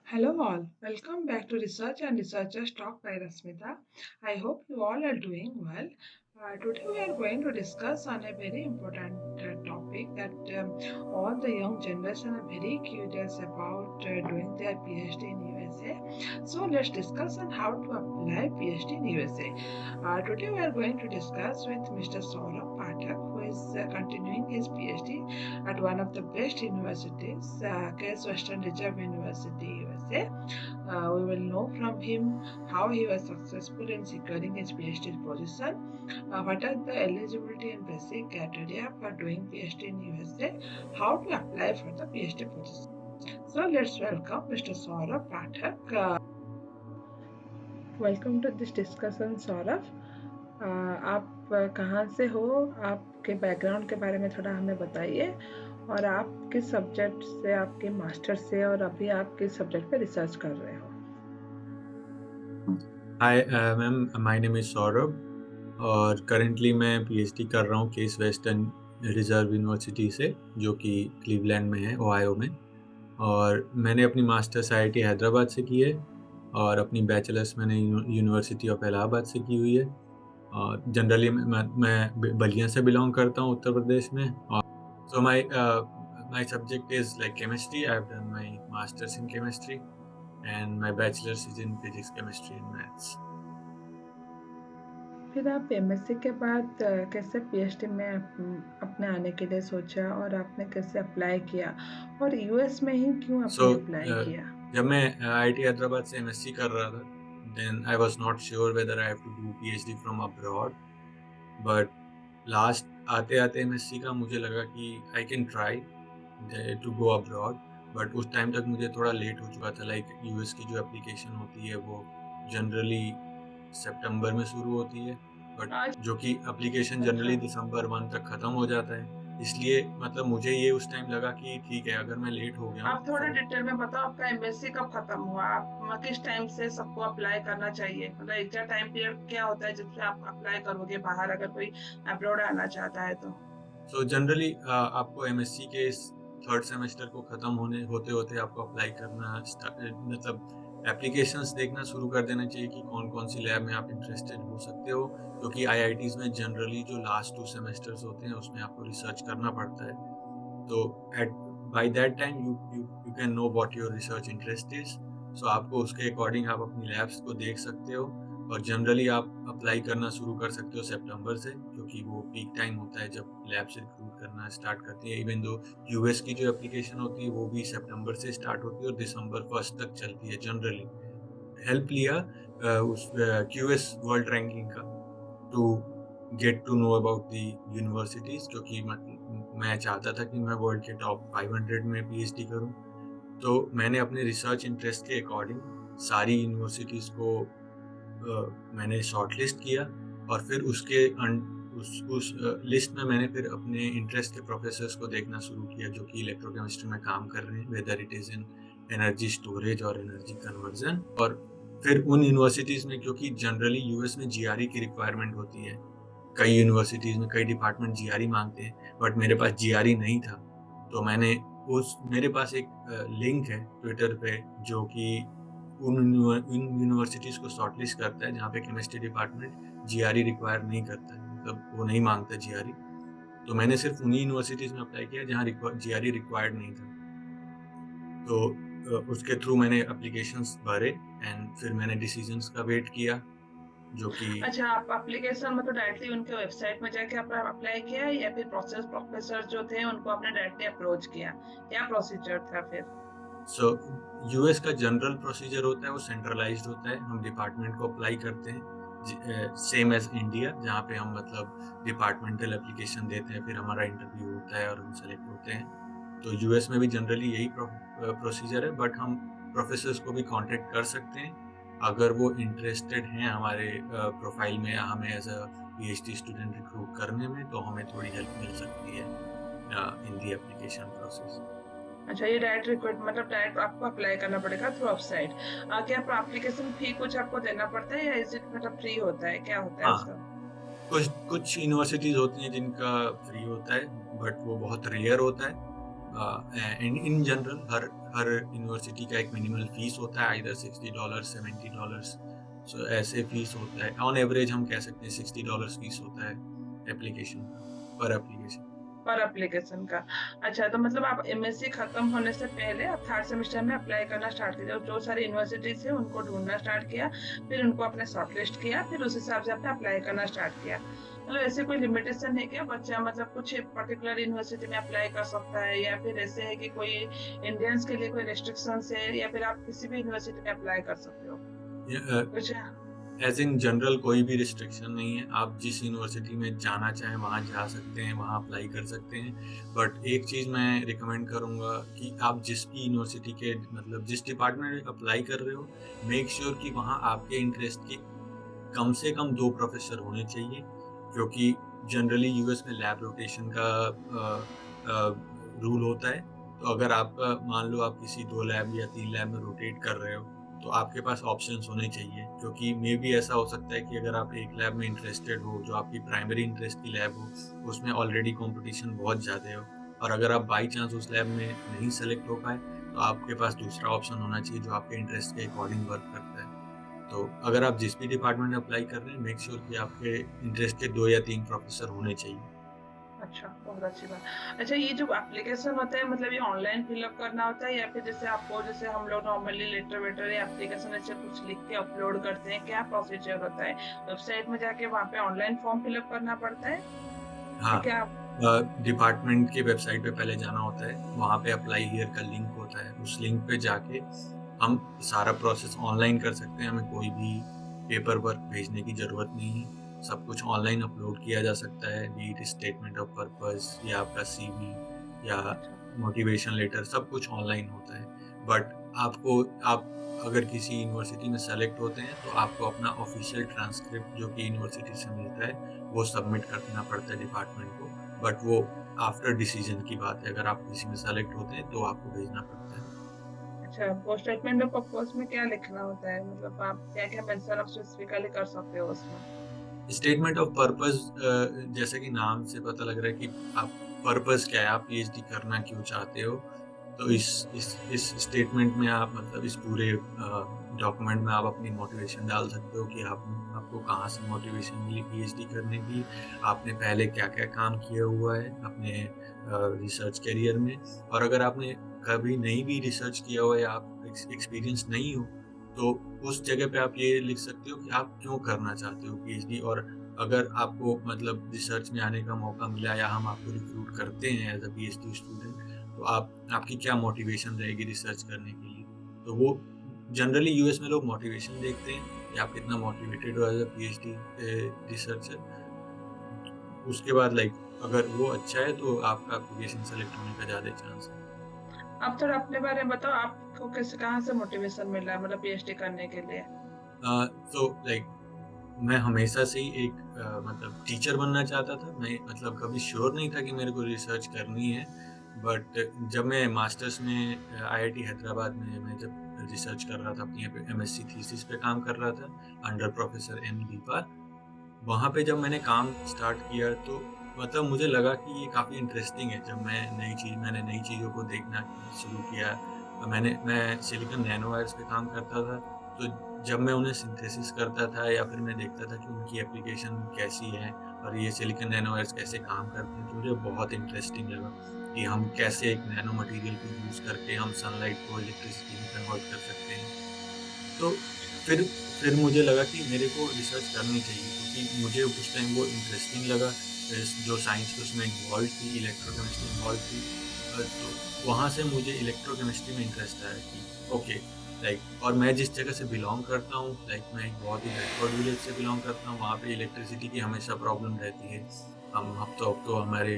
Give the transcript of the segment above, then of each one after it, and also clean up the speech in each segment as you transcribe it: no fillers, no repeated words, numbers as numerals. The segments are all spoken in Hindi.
Hello all, welcome back to Research and Researchers Talk by Rasmita. I hope you all are doing well. Today we are going to discuss on a very important topic that all the young generation are very curious about doing their PhD in USA. So let's discuss on how to apply PhD in USA. Today we are going to discuss with Mr. Saurabh Pathak, who is continuing his PhD at one of the best universities, Case Western Reserve University, USA. We will know from him how he was successful in securing his PhD position, what are the eligibility and basic criteria for doing PhD in USA, how to apply for the PhD position. So let's welcome Mr. Saurabh Pathak. Welcome to this discussion Saurabh. आप कहाँ से हो, आपके बैकग्राउंड के बारे में थोड़ा हमें बताइए और आप किस सब्जेक्ट से, आपके मास्टर से, और अभी आप किस सब्जेक्ट पे रिसर्च कर रहे हो। Hi ma'am, my name is Saurabh और करेंटली मैं पीएचडी कर रहा हूँ केस वेस्टर्न रिजर्व यूनिवर्सिटी से, जो कि क्लीवलैंड में है, ओहायो में। और मैंने अपनी मास्टर्स आईआईटी हैदराबाद से की है और अपनी बैचलर्स मैंने यूनिवर्सिटी ऑफ इलाहाबाद से की हुई है। और जनरली मैं बलिया से बिलोंग करता हूँ, उत्तर प्रदेश में। और so my subject is like chemistry. I have done my masters in chemistry and my bachelors is in physics, chemistry and maths. फिर आप एमएससी के बाद कैसे पीएचडी में अपने आने के लिए सोचा और आपने कैसे अप्लाई किया, और यूएस में ही क्यों सो आपने अप्लाई किया? जब मैं आईआईटी हैदराबाद से एमएससी कर रहा था, then I was not sure whether I have to do PhD from abroad. But last आते-आते एमएससी का मुझे लगा कि I can try to go abroad. But उस टाइम तक मुझे थोड़ा लेट हो चुका था। लाइक यूएस की जो एप्लीकेशन होती है वो जनरली सितंबर में शुरू होती है, बट आज जो कि एप्लीकेशन अच्छा, जनरली दिसंबर 1 तक खत्म हो जाता है। इसलिए मतलब मुझे ये उस टाइम लगा कि ठीक है, अगर मैं लेट हो गया हूँ आप थोड़ा तो डिटेल में बताओ, आपका एमएससी कब खत्म हुआ, आप किस टाइम से सबको अप्लाई करना चाहिए, मतलब एग्जैक्ट टाइम पीरियड क्या होता है जिससे आप अप्लाई करोगे बाहर, अगर कोई अब्रॉड आना चाहता है तो? सो जनरली आपको एमएससी के इस थर्ड सेमेस्टर को खत्म होने होते-होते आपको अप्लाई करना मतलब एप्लीकेशंस देखना शुरू कर देना चाहिए कि कौन-कौन सी लैब में आप इंटरेस्टेड हो सकते हो, क्योंकि आईआईटीज़ में जनरली जो लास्ट 2 सेमेस्टर्स होते हैं उसमें आपको रिसर्च करना पड़ता है। तो at by that time you you you can know what your research interest is. So आपको उसके अकॉर्डिंग आप अपनी लैब्स को देख सकते हो और जनरली आप अप्लाई करना शुरू कर सकते हो सितंबर से, क्योंकि वो पीक टाइम होता है जब लैब्स रिक्रूट करना स्टार्ट करती है। इवन दो यूएस की जो एप्लीकेशन होती है वो भी सितंबर से स्टार्ट होती है और दिसंबर 1 तक चलती है जनरली। हेल्प लिया उस क्यूएस वर्ल्ड रैंकिंग का to get to know about the universities, क्योंकि मैं चाहता था कि मैं वर्ल्ड के टॉप 500 में पीएचडी करूँ। तो मैंने अपने रिसर्च इंटरेस्ट के अकॉर्डिंग सारी यूनिवर्सिटीज़ को मैंने शॉर्टलिस्ट किया और फिर उसके उस लिस्ट में मैंने फिर अपने इंटरेस्ट के प्रोफेसर्स को देखना शुरू किया जो कि इलेक्ट्रोकेमिस्ट्री में काम कर रहे हैं, whether it is in energy storage और एनर्जी कन्वर्जन। और फिर उन यूनिवर्सिटीज़ में, क्योंकि जनरली यूएस में जीआरई की रिक्वायरमेंट होती है, कई यूनिवर्सिटीज़ में कई डिपार्टमेंट जीआरई माँगते हैं, बट मेरे पास जीआरई नहीं था। तो मैंने उस मेरे पास एक लिंक है ट्विटर पे जो कि उन यूनिवर्सिटीज़ को शॉर्टलिस्ट करता है जहाँ पे केमिस्ट्री डिपार्टमेंट जीआरई रिक्वायर नहीं करता है, मतलब वो नहीं माँगता जीआरई। तो मैंने सिर्फ़ उन्हीं यूनिवर्सिटीज़ में अप्लाई किया जहाँ जीआरई रिक्वायर्ड नहीं था। तो उसके थ्रू मैंने एप्लीकेशंस भरे एंड फिर मैंने डिसीजंस का वेट किया, जो कि अच्छा, आप एप्लीकेशन मतलब डायरेक्टली उनके वेबसाइट में जाके आपने अप्लाई किया, या फिर प्रोफेसर जो थे उनको आपने डायरेक्टली अप्रोच किया, क्या प्रोसीजर था फिर? सो यूएस का जनरल प्रोसीजर होता है, वो सेंट्रलाइज्ड होता है। हम डिपार्टमेंट को अप्लाई करते हैं सेम एज़ इंडिया, जहाँ पे हम मतलब डिपार्टमेंटल एप्लीकेशन देते हैं, फिर हमारा इंटरव्यू होता है और हम सेलेक्ट होते हैं। तो यूएस में भी जनरली यही प्रोसीजर है, बट हम प्रोफेसर्स को भी कॉन्टैक्ट कर सकते हैं अगर वो इंटरेस्टेड हैं हमारे प्रोफाइल में या हमें as a PhD student recruit करने में, तो हमें थोड़ी हेल्प मिल सकती है इन द एप्लीकेशन प्रोसेस। अच्छा, ये डायरेक्ट रिक्रूट मतलब डायरेक्ट आपको अप्लाई करना पड़ेगा थ्रू वेबसाइट। क्या एप्लीकेशन फी कुछ आपको देना पड़ता है, या इज़ इट मतलब फ्री होता है, क्या होता है हाँ। उसका? कुछ कुछ यूनिवर्सिटीज़ होती हैं जिनका फ्री होता है, बट वो बहुत रेयर होता है। इन जनरल हर यूनिवर्सिटी का एक मिनिमल फीस होता है, आइदर $60 $70। सो ऐसे फीस होता है, ऑन एवरेज हम कह सकते हैं $60 फीस होता है एप्लीकेशन का, पर एप्लीकेशन। पर एप्लीकेशन का। अच्छा, तो मतलब आप एमएससी खत्म होने से पहले आप थर्ड सेमेस्टर में अप्लाई करना स्टार्ट किया, जो सारी यूनिवर्सिटीज है उनको ढूंढना स्टार्ट किया, फिर उनको आपने शॉर्टलिस्ट किया, फिर उस हिसाब से आपने अप्लाई करना स्टार्ट किया। मतलब ऐसे कोई लिमिटेशन है क्या, बच्चा मतलब कुछ पर्टिकुलर यूनिवर्सिटी में अप्लाई कर सकता है, या फिर ऐसे है कि कोई इंडियंस के लिए कोई रेस्ट्रिक्शंस है, या फिर आप किसी भी यूनिवर्सिटी में अप्लाई कर सकते हो कुछ? एज इन जनरल कोई भी रिस्ट्रिक्शन नहीं है, आप जिस यूनिवर्सिटी में जाना चाहें वहाँ जा सकते हैं, वहाँ अप्लाई कर सकते हैं। बट एक चीज़ मैं रिकमेंड करूँगा कि आप जिस भी यूनिवर्सिटी के मतलब जिस डिपार्टमेंट में अप्लाई कर रहे हो, मेक श्योर कि वहाँ आपके इंटरेस्ट के कम से कम 2 प्रोफ़ेसर होने चाहिए, क्योंकि जनरली यूएस में लैब रोटेशन का रूल होता है। तो अगर आपका मान लो आप किसी 2 लैब या 3 लैब में रोटेट कर रहे हो, तो आपके पास ऑप्शंस होने चाहिए, क्योंकि मेबी ऐसा हो सकता है कि अगर आप एक लैब में इंटरेस्टेड हो, जो आपकी प्राइमरी इंटरेस्ट की लैब हो, उसमें ऑलरेडी कॉम्पिटिशन बहुत ज़्यादा हो, और अगर आप बाई चांस उस लैब में नहीं सेलेक्ट हो पाए, तो आपके पास दूसरा ऑप्शन होना चाहिए जो आपके इंटरेस्ट के अकॉर्डिंग वर्क करता है। तो अगर आप जिस भी डिपार्टमेंट में अप्लाई कर रहे हैं, मेक श्योर कि आपके इंटरेस्ट के 2 या 3 प्रोफ़ेसर होने चाहिए। अच्छा, बहुत अच्छी बात। अच्छा, ये जो एप्लीकेशन होता है मतलब ये ऑनलाइन फिलअप करना होता है, या फिर जैसे आपको, जैसे हम लोग नॉर्मली लेटर वेटर या एप्लीकेशन ऐसे कुछ लिख के अपलोड करते हैं, क्या प्रोसीजर होता है? वेबसाइट में जाके वहाँ पे ऑनलाइन फॉर्म फिलअप करना पड़ता है या हाँ, क्या? डिपार्टमेंट के वेबसाइट पे पहले जाना होता है, वहाँ पे अप्लाई हियर का लिंक होता है, उस लिंक पे जाके हम सारा प्रोसेस ऑनलाइन कर सकते हैं, हमें कोई भी पेपर वर्क भेजने की ज़रूरत नहीं है, सब कुछ ऑनलाइन अपलोड किया जा सकता है, B it statement of purpose या आपका सीवी या अच्छा। मोटिवेशन लेटर, सब कुछ ऑनलाइन होता है। बट आपको आप अगर किसी यूनिवर्सिटी में सेलेक्ट होते हैं, तो आपको अपना ऑफ़िशियल ट्रांसक्रिप्ट जो कि यूनिवर्सिटी से मिलता है, वो सबमिट करना पड़ता है डिपार्टमेंट को। बट वो आफ्टर डिसीजन की बात है, अगर आप किसी में सेलेक्ट होते हैं तो आपको भेजना पड़ता है। अच्छा, वो स्टेटमेंट ऑफ पर्पस में क्या लिखना होता है, मतलब आप क्या क्या मेंशन आप स्पेसिफिकली कर सकते हो उसमें? स्टेटमेंट ऑफ पर्पस, जैसे कि नाम से पता लग रहा है कि आप पर्पस क्या है, आप पीएचडी करना क्यों चाहते हो। तो इस स्टेटमेंट में आप मतलब इस पूरे डॉक्यूमेंट में आप अपनी मोटिवेशन डाल सकते हो कि आपको कहाँ से मोटिवेशन मिली पीएचडी करने की, आपने पहले क्या-क्या काम किया हुआ है अपने रिसर्च करियर में, और अगर आपने कभी नहीं भी रिसर्च किया हुआ है या आप एक्सपीरियंस नहीं हो, तो उस जगह पे आप ये लिख सकते हो कि आप क्यों करना चाहते हो पीएचडी, और अगर आपको मतलब रिसर्च में आने का मौका मिला या हम आपको रिक्रूट करते हैं एज अ पीएचडी स्टूडेंट, तो आपकी क्या मोटिवेशन रहेगी रिसर्च करने के लिए। तो वो जनरली यूएस में लोग मोटिवेशन देखते हैं कि आप कितना मोटिवेटेड हो एज अ पीएचडी रिसर्चर। उसके बाद लाइक अगर वो अच्छा है तो आपका एप्लीकेशन सेलेक्ट होने का ज़्यादा चांस है। आप थोड़ा अपने बारे में बताओ, आपको कैसे, कहाँ से मोटिवेशन मिला मतलब पीएचडी करने के लिए? तो लाइक मैं हमेशा से ही एक मतलब टीचर बनना चाहता था। मैं मतलब कभी श्योर नहीं था कि मेरे को रिसर्च करनी है। बट जब मैं मास्टर्स में आईआईटी हैदराबाद में मैं जब रिसर्च कर रहा था, अपनी एमएससी थीसिस पे काम कर रहा था अंडर प्रोफेसर एम दीपा। वहाँ पे जब मैंने काम स्टार्ट किया तो मतलब मुझे लगा कि ये काफ़ी इंटरेस्टिंग है। जब मैंने नई चीज़ों को देखना शुरू किया। मैं सिलिकॉन नैनोवायर्स पे काम करता था, तो जब मैं उन्हें सिंथेसिस करता था या फिर मैं देखता था कि उनकी एप्लीकेशन कैसी है और ये सिलिकॉन नैनोवायर्स कैसे काम करते हैं, तो मुझे बहुत इंटरेस्टिंग लगा कि हम कैसे एक नैनो मटीरियल को यूज़ करके हम सनलाइट को इलेक्ट्रिसिटी में कन्वर्ट कर सकते हैं। तो फिर फिर मुझे लगा कि मेरे को रिसर्च करनी चाहिए, क्योंकि मुझे उस टाइम वो इंटरेस्टिंग लगा। जो साइंस थी उसमें इन्वॉल्व थी, इलेक्ट्रोकेमिस्ट्री इन्वॉल्व थी। तो वहाँ से मुझे इलेक्ट्रोकेमिस्ट्री में इंटरेस्ट आया कि ओके, लाइक और मैं जिस जगह से बिलॉन्ग करता हूँ, लाइक मैं एक बहुत ही बैकवर्ड विलेज से बिलॉन्ग करता हूँ, वहाँ पे इलेक्ट्रिसिटी की हमेशा प्रॉब्लम रहती है। अब तो हमारे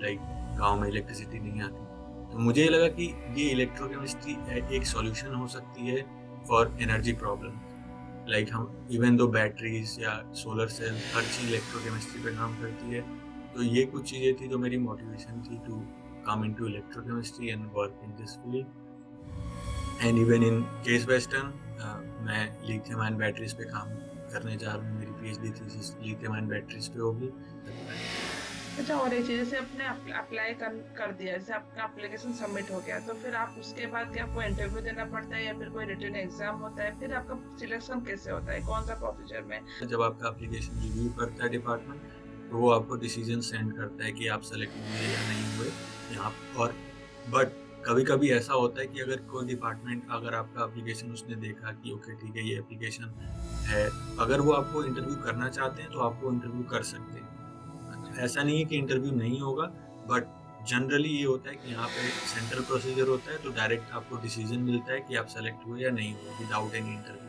लाइक गाँव में इलेक्ट्रिसिटी नहीं आती। तो मुझे ये लगा कि ये इलेक्ट्रोकेमिस्ट्री एक सॉल्यूशन हो सकती है फॉर एनर्जी प्रॉब्लम। लाइक हम इवन दो बैटरीज या सोलर सेल हर चीज़ इलेक्ट्रोकेमिस्ट्री पे काम करती है। तो ये कुछ चीज़ें थी जो मेरी मोटिवेशन थी to come into electrochemistry and work in this field. And even in Case Western मैं लिथियम आयन बैटरीज पे काम करने जा रहा हूँ। मेरी PhD thesis lithium ion batteries पे होगी। अच्छा, और एक चीज़, जैसे आपने अप्लाई कर दिया, जैसे आपका एप्लीकेशन सबमिट हो गया, तो फिर आप उसके बाद क्या आपको इंटरव्यू देना पड़ता है या फिर कोई रिटन एग्जाम होता है? फिर आपका सिलेक्शन कैसे होता है, कौन सा प्रोसीजर में? जब आपका एप्लीकेशन रिव्यू करता है डिपार्टमेंट, तो वो आपको डिसीजन सेंड करता है कि आप सेलेक्ट हुए या नहीं हुए यहाँ। और बट कभी-कभी ऐसा होता है कि अगर कोई डिपार्टमेंट, अगर आपका एप्लीकेशन उसने देखा कि ओके ठीक है, ये एप्लीकेशन है, अगर वो आपको इंटरव्यू करना चाहते हैं तो आपको इंटरव्यू कर सकते हैं। ऐसा नहीं है कि इंटरव्यू नहीं होगा, बट जनरली ये होता है कि यहाँ पे सेंट्रल प्रोसीजर होता है, तो डायरेक्ट आपको डिसीजन मिलता है कि आप सेलेक्ट हुए या नहीं हुए विदाउट एनी इंटरव्यू।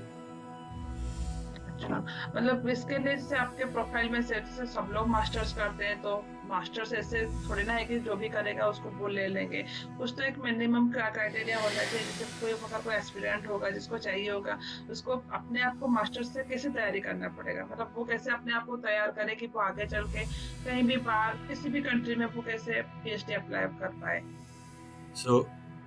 अच्छा, मतलब इसके लिए जैसे आपके प्रोफाइल में से जैसे सब लोग मास्टर्स करते हैं, तो मास्टर्स ऐसे थोड़ी ना है कि जो भी करेगा उसको वो ले लेंगे। कुछ तो एक मिनिमम क्राइटेरिया होना चाहिए, जैसे कोई अगर कोई एस्पिरेंट होगा जिसको चाहिए होगा, उसको अपने आप को मास्टर्स से कैसे तैयारी करना पड़ेगा, मतलब वो कैसे अपने आप को तैयार करे कि वो आगे चल के कहीं भी बाहर किसी भी कंट्री में वो कैसे पीएचडी अप्लाई कर पाए। सो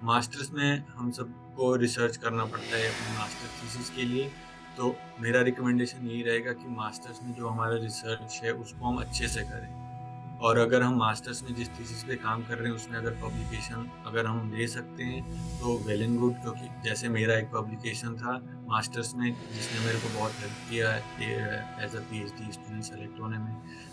मास्टर्स में हम सबको रिसर्च करना पड़ता है अपनी मास्टर थीसिस के लिए। तो मेरा रिकमेंडेशन यही रहेगा कि मास्टर्स में जो हमारा रिसर्च है उसको हम अच्छे से करें। और अगर हम मास्टर्स में जिस थीसिस पे काम कर रहे हैं उसमें अगर पब्लिकेशन अगर हम ले सकते हैं तो वेल एंड गुड, क्योंकि जैसे मेरा एक पब्लिकेशन था मास्टर्स में जिसने मेरे को बहुत हेल्प किया है as a PhD student select होने में।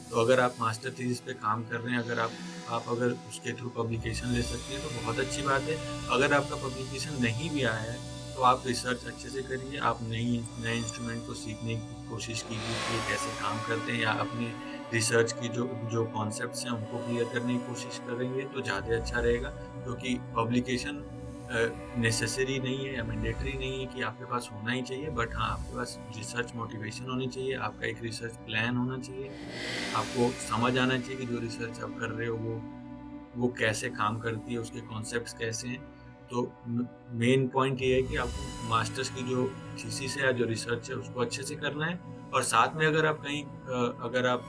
तो अगर आप मास्टर थीसिस पे काम कर रहे हैं, अगर आप अगर उसके थ्रू पब्लिकेशन ले सकते हैं तो बहुत अच्छी बात है। अगर आपका पब्लिकेशन नहीं भी आया है तो आप रिसर्च अच्छे से करिए, आप नए इंस्ट्रूमेंट को सीखने की कोशिश कीजिए कि ये कैसे काम करते हैं, या अपनी रिसर्च की जो जो कॉन्सेप्ट्स हैं उनको क्लियर करने की कोशिश करेंगे तो ज़्यादा अच्छा रहेगा। क्योंकि पब्लिकेशन नेसेसरी नहीं है या मैंडेटरी नहीं है कि आपके पास होना ही चाहिए, बट हाँ, आपके पास रिसर्च मोटिवेशन होनी चाहिए, आपका एक रिसर्च प्लान होना चाहिए, आपको समझ आना चाहिए कि जो रिसर्च आप कर रहे हो वो कैसे काम करती है, उसके कॉन्सेप्ट्स कैसे हैं। तो मेन पॉइंट ये है कि आपको मास्टर्स की जो थीसिस है या जो रिसर्च है उसको अच्छे से करना है। और साथ में अगर आप अगर आप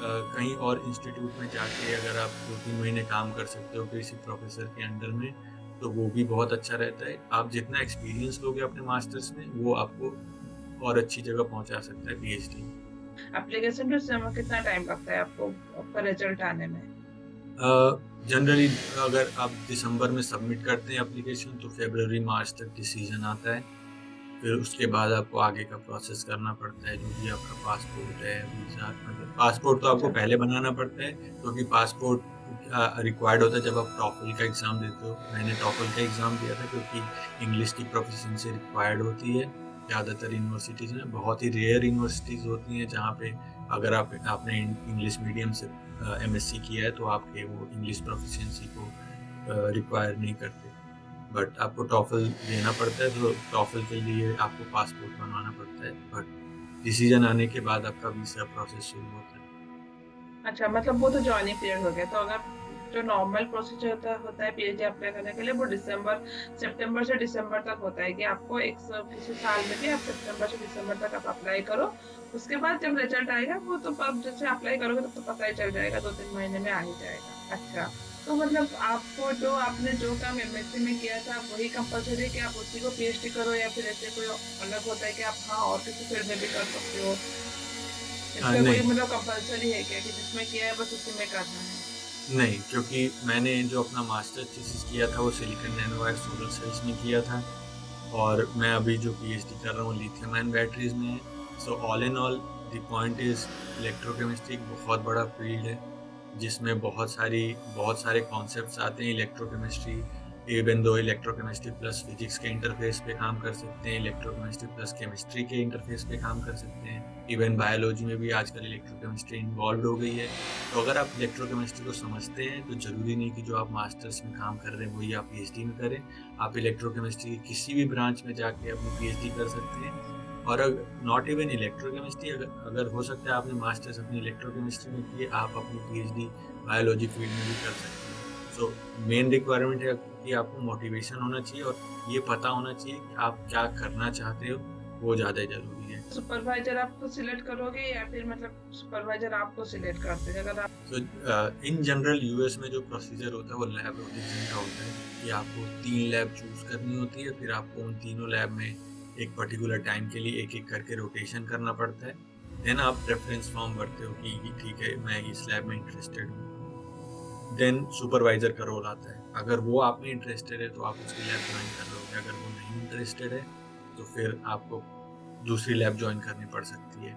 कहीं और इंस्टीट्यूट में जाके अगर आप 2-3 महीने काम कर सकते हो किसी प्रोफ़ेसर के अंडर में, तो वो भी बहुत अच्छा रहता है। आप जितना एक्सपीरियंस लोगे अपने मास्टर्स में, वो आपको और अच्छी जगह पहुँचा सकता है पीएचडी में। एप्लीकेशन तो समय कितना टाइम लगता है आपको आपका रिजल्ट आने में? जनरली अगर आप दिसंबर में सबमिट करते हैं एप्लीकेशन तो फ़रवरी मार्च तक डिसीजन आता है। फिर उसके बाद आपको आगे का प्रोसेस करना पड़ता है, जो भी आपका पासपोर्ट है, वीज़ा, मतलब पासपोर्ट तो आपको अच्छा। पहले बनाना पड़ता है, क्योंकि पासपोर्ट रिक्वायर्ड होता है जब आप टॉफ़ल का एग्ज़ाम देते हो। मैंने टॉफ़ल का एग्ज़ाम दिया था क्योंकि इंग्लिश की प्रोफ़िशिएंसी रिक्वायर्ड होती है, ज़्यादातर यूनिवर्सिटीज़ में। बहुत ही रेयर यूनिवर्सिटीज़ होती हैं जहाँ पे अगर आपने इंग्लिश मीडियम से एमएससी किया है तो आपके वो इंग्लिश प्रोफ़िशिएंसी को रिक्वायर नहीं करते। बट आपको टॉफ़ल देना पड़ता है, तो टॉफ़ल के लिए आपको पासपोर्ट बनवाना पड़ता है, बट डिसीज़न आने के बाद आपका वीज़ा प्रोसेस शुरू होता है। अच्छा, मतलब वो तो जॉइनिंग पीरियड हो गया, तो अगर जो नॉर्मल प्रोसीजर होता है पीएचडी अप्लाई करने के लिए, वो सितंबर से दिसंबर तक होता है कि आपको किसी साल में भी आप सितंबर से दिसंबर तक आप अप्लाई करो। उसके बाद जब रिजल्ट आएगा वो तो आप जैसे अप्लाई करोगे तब तो पता ही चल जाएगा, 2-3 महीने में आ ही जाएगा। अच्छा, तो मतलब आपको जो आपने जो काम एमएससी में किया था वही कंपलसरी है कि आप उसी को पीएचडी करो, या फिर ऐसे कोई अलग होता है कि आप हाँ और किसी फील्ड में भी कर सकते हो? इसका कोई नहीं, मतलब कंपल्सरी है क्या कि जिसमें किया है बस उसी में करना है? नहीं, क्योंकि मैंने जो अपना मास्टर थीसिस किया था वो सिलिकॉन नैनोवायर सोलर सेल्स में किया था, और मैं अभी जो पीएचडी कर रहा हूँ लिथियम आयन बैटरीज़ में है। So all in all the point is electrochemistry एक बहुत बड़ा फील्ड है। जिसमें बहुत सारे कॉन्सेप्ट्स आते हैं electrochemistry. Even though electrochemistry plus physics के इंटरफेस पे काम कर सकते हैं, इलेक्ट्रोकेमिस्ट्री प्लस केमिस्ट्री के इंटरफेस पे काम कर सकते हैं। इवन बायोलॉजी में भी आजकल इलेक्ट्रोकेमिस्ट्री इन्वॉल्व हो गई है। तो अगर आप इलेक्ट्रोकेमिस्ट्री को समझते हैं तो ज़रूरी नहीं कि जो आप मास्टर्स में काम कर रहे हैं वही आप पीएचडी में करें। आप इलेक्ट्रोकेमिस्ट्री की किसी भी ब्रांच में जाके अपनी पीएचडी कर सकते हैं। और नॉट इवन इलेक्ट्रोकेमिस्ट्री, अगर अगर हो सकता है आपने मास्टर्स अपनी इलेक्ट्रोकेमिस्ट्री में किए, आप अपनी पीएचडी बायोलॉजी फील्ड में भी कर सकते हैं। सो मेन रिक्वायरमेंट है कि आपको मोटिवेशन होना चाहिए और ये पता होना चाहिए कि आप क्या करना चाहते हो, वो ज़्यादा ज़रूरी है। सुपरवाइजर आपको सिलेक्ट करोगे या फिर मतलब सुपरवाइजर आपको सिलेक्ट करते हैं अगर आप? सो इन जनरल यूएस में जो प्रोसीजर होता है वो लैब रोटेशन का होता है कि आपको 3 लैब चूज़ करनी होती है, फिर आपको उन तीनों लैब में एक पर्टिकुलर टाइम के लिए एक-एक करके रोटेशन करना पड़ता है। देन आप प्रेफ़रेंस फॉर्म भरते हो कि ठीक है, मैं इस लैब में इंटरेस्टेड हूँ। देन सुपरवाइज़र का रोल आता है। अगर वो आप में इंटरेस्टेड है तो आप उसकी लैब जॉइन कर लोगे, अगर वो नहीं इंटरेस्टेड है तो फिर आपको दूसरी लैब जॉइन करनी पड़ सकती है।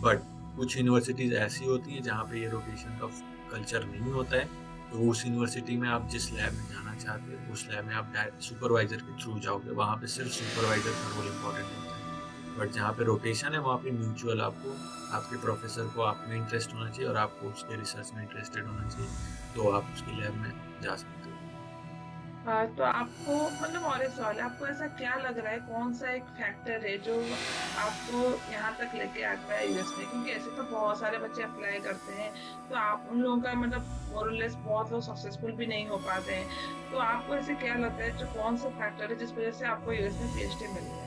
बट कुछ यूनिवर्सिटीज़ ऐसी होती हैं जहाँ पे ये रोटेशन का कल्चर नहीं होता है, तो उस यूनिवर्सिटी में आप जिस लैब में जाना चाहते हो, उस लैब में आप डायरेक्ट सुपरवाइज़र के थ्रू जाओगे, वहाँ पे सिर्फ़ सुपरवाइज़र का रोल इम्पोर्टेंट होता है। बट जहाँ पे रोटेशन है वहाँ पे म्यूचुअल आपको आपके प्रोफ़ेसर को आप में इंटरेस्ट होना चाहिए और आपको उसके रिसर्च में इंटरेस्टेड होना चाहिए, तो आप उसकी लैब में जा सकते हो। तो आपको मतलब और एक सवाल है, आपको ऐसा क्या लग रहा है कौन-सा एक फैक्टर है जो आपको यहाँ तक लेके आता है यूएस में? क्योंकि ऐसे तो बहुत सारे बच्चे अप्लाई करते हैं, तो आप उन लोगों का मतलब मोर और लेस बहुत लोग सक्सेसफुल भी नहीं हो पाते हैं। तो आपको ऐसे क्या लगता है जो कौन-सा फैक्टर है जिस वज़ह से आपको यूएस में पीएचडी मिल रहा है?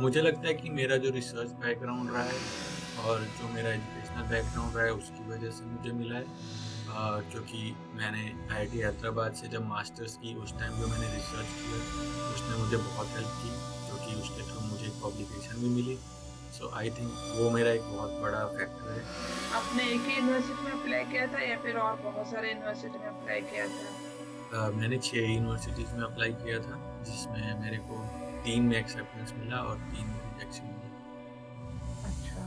मुझे लगता है कि मेरा जो रिसर्च बैकग्राउंड रहा है और जो मेरा एजुकेशनल बैकग्राउंड रहा है उसकी वजह से मुझे मिला है। क्योंकि मैंने आईआईटी हैदराबाद से जब मास्टर्स की उस टाइम जो मैंने रिसर्च किया, उसने मुझे बहुत हेल्प की, क्योंकि उसके थ्रू मुझे एक पब्लिकेशन भी मिली। सो आई थिंक वो मेरा एक बहुत बड़ा फैक्टर है। आपने एक ही यूनिवर्सिटी में अप्लाई किया था या फिर और बहुत सारे यूनिवर्सिटी में अप्लाई किया था? मैंने 6 यूनिवर्सिटीज़ में अप्लाई किया था, जिसमें मेरे को 3 में एक्सेप्टेंस मिला और 3 में रिजेक्शन मिला। अच्छा।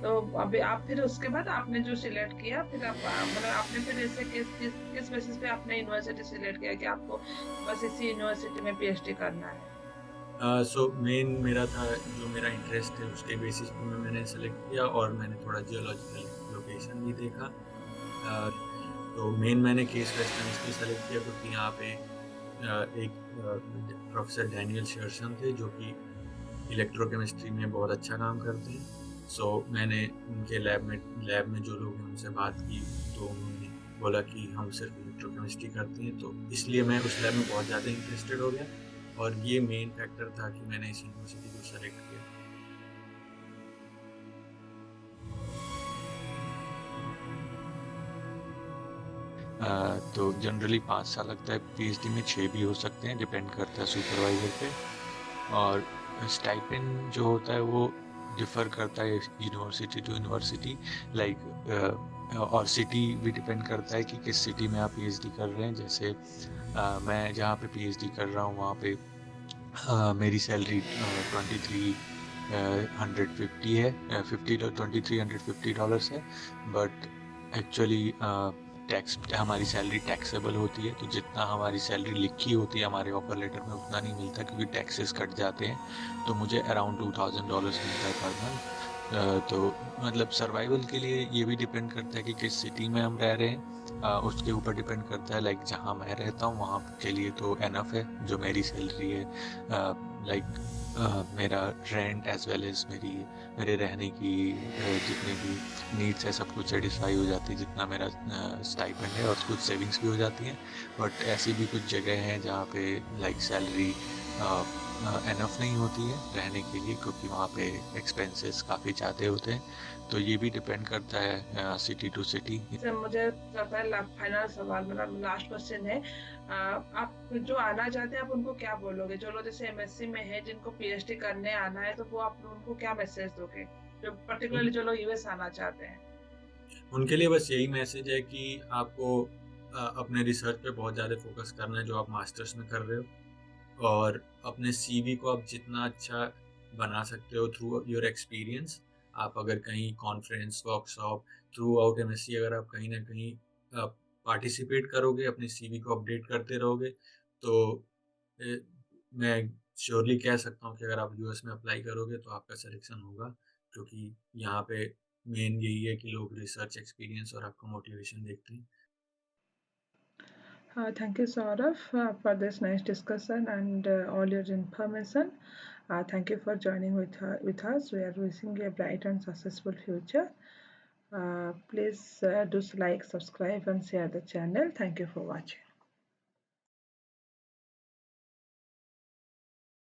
तो अभी आप फिर उसके बाद आपने जो सिलेक्ट किया फिर आप मतलब आपने फिर ऐसे किस किस किस बेसिस पे आपने यूनिवर्सिटी सिलेक्ट किया कि आपको बस इसी यूनिवर्सिटी में पीएचडी करना है? सो मेन मेरा था जो मेरा इंटरेस्ट है उसके बेसिस पे मैंने सेलेक्ट किया और मैंने थोड़ा जियोलॉजिकल लोकेशन भी देखा। तो मेन मैंने केस वेस्टर्न इसलिए सेलेक्ट किया क्योंकि यहाँ पे एक प्रोफेसर डैनियल शेरसन थे जो कि इलेक्ट्रोकेमिस्ट्री में बहुत अच्छा काम करते हैं। सो मैंने उनके लैब में जो लोग हैं उनसे बात की, तो उन्होंने बोला कि हम सिर्फ इलेक्ट्रोकेमिस्ट्री करते हैं, तो इसलिए मैं उस लैब में बहुत ज़्यादा इंटरेस्टेड हो गया और ये मेन फैक्टर था कि मैंने इस यूनिवर्सिटी को सेलेक्ट किया। तो जनरली 5 साल लगता है पीएचडी में, 6 भी हो सकते हैं, डिपेंड करता है सुपरवाइज़र पे। और स्टाइपेंड जो होता है वो डिफ़र करता है यूनिवर्सिटी टू यूनिवर्सिटी, लाइक और सिटी भी डिपेंड करता है कि किस सिटी में आप पीएचडी कर रहे हैं। जैसे मैं जहाँ पे पीएचडी कर रहा हूँ वहाँ पे मेरी सैलरी 2350 है, 2350 डॉलर्स है। बट एक्चुअली टैक्स हमारी सैलरी टैक्सेबल होती है, तो जितना हमारी सैलरी लिखी होती है हमारे ऑफर लेटर में उतना नहीं मिलता क्योंकि टैक्सेस कट जाते हैं। तो मुझे अराउंड $2000 मिलता है पर मंथ। तो मतलब सर्वाइवल के लिए ये भी डिपेंड करता है कि किस सिटी में हम रह रहे हैं, उसके ऊपर डिपेंड करता है। लाइक जहाँ मैं रहता हूँ वहाँ के लिए तो एनफ है जो मेरी सैलरी है। लाइक मेरा रेंट एज वेल एज मेरे रहने की जितने भी नीड्स है सब कुछ सेटिस्फाई हो जाती है जितना मेरा स्टाइपेंड है, और कुछ सेविंग्स भी हो जाती हैं। बट ऐसी भी कुछ जगह हैं जहाँ पे लाइक सैलरी एनफ नहीं होती है रहने के लिए, क्योंकि वहाँ पे एक्सपेंसेस काफ़ी ज़्यादा होते हैं। तो ये भी डिपेंड करता है सिटी टू सिटी। सर मुझे लगता है फाइनल सवाल मतलब लास्ट क्वेश्चन है। आप जो आना चाहते हैं आप उनको क्या बोलोगे? जो लोग जैसे एमएससी में है जिनको पीएचडी करने आना है तो वो आप उनको क्या मैसेज दोगे? जो उन पर्टिकुलरली जो लोग यूएस आना चाहते हैं? उनके लिए बस यही मैसेज है कि आपको अपने रिसर्च पे बहुत ज़्यादा फोकस करना है जो आप मास्टर्स में कर रहे हो, और अपने सीवी को आप जितना अच्छा बना सकते हो थ्रू योर एक्सपीरियंस। आप अगर कहीं conference, workshop, through out MSc अगर आप कहीं न कहीं पार्टिसिपेट करोगे, अपने सीवी को अपडेट करते रहोगे, तो ए, मैं श्योरली कह सकता हूँ कि अगर आप यूएस में अप्लाई करोगे तो आपका सिलेक्शन होगा, क्योंकि यहाँ पे मेन यही है कि लोग रिसर्च एक्सपीरियंस और आपका मोटिवेशन देखते हैं। Thank you, Saurav, for this nice discussion and all your information. Thank you for joining with us. We are wishing you a bright and successful future. Please do like, subscribe, and share the channel. Thank you for watching.